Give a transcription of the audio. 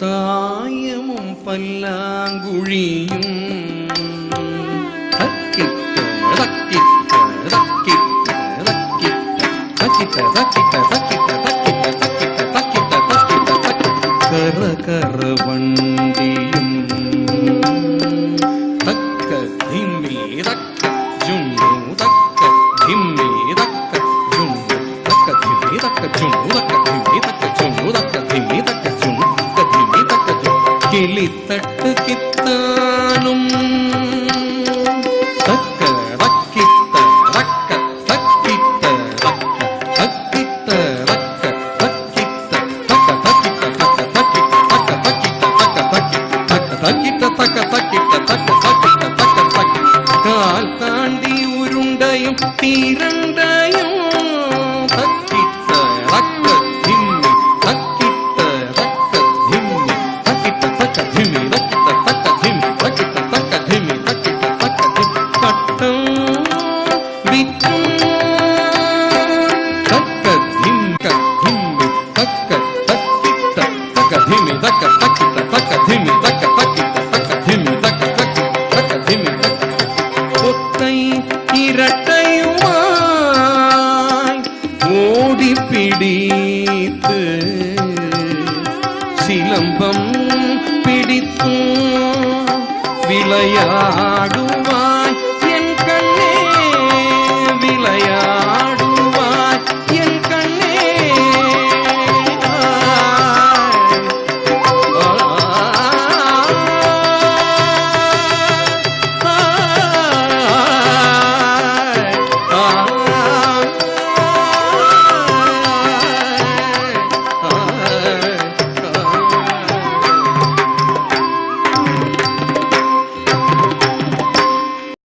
தாயமும் பல்லாங்குழியும் தக்கிட்ட தக்கிட்ட தக்கிட்ட தக்கிட்ட தக்கிட்ட தக்கிட்ட தக்கிட்ட தக்கிட்ட தக்கிட்ட தக்கிட்ட தக்கிட்ட கர கர வண்டியும் தக்க திம்மி தக்க ஜும்மு தக்க திம்மி தக்க ஜும்மு தக்க திம்மி தக்க ஜும்மு தக்க திம்மி தக்க ஜும்மு தக்க திம்மி தக்க ஜும்மு தக்க திம்மி தக்க ஜும்மு கிளித்தட்டு கித்தானும் தக்க தக்கிட்ட தக்க தக்கிட்ட தக்க தக்கிட்ட தக்க தக்கிட்ட தக்க தக்கிட்ட தக்க தக்கிட்ட தக்க தக்கிட்ட தக்க தக்கிட்ட தக்க தக்கிட்ட தக்க தக்கிட்ட தக்க தக்கிட்ட கால் தாண்டி உருண்டையும் தீரண்டையும் தக்கிட்ட தக்க திம்மி தக்கிட்ட தக்க திம்மி தக்கிட்ட தக்க திம்மி தக்கிட்ட தக்க திம்மி தக்கிட்ட தக்க திம்மி தக்கிட்ட தக்க திம்மி கட்டம் விட்டும் தக்க திம்மி திம்மி தக்க தக்கிட்ட தக்க திம்மி தக்க தக்கிட்ட தக்க திம்மி தக்க தக்கிட்ட தக்க திம்மி தக்க தக்கிட்ட தக்க திம்மி தக்க ஒத்தை இரட்டையுமாய் ஓடி பிடித்து சிலம்பம் பிடித்தும் விளையாடுவார்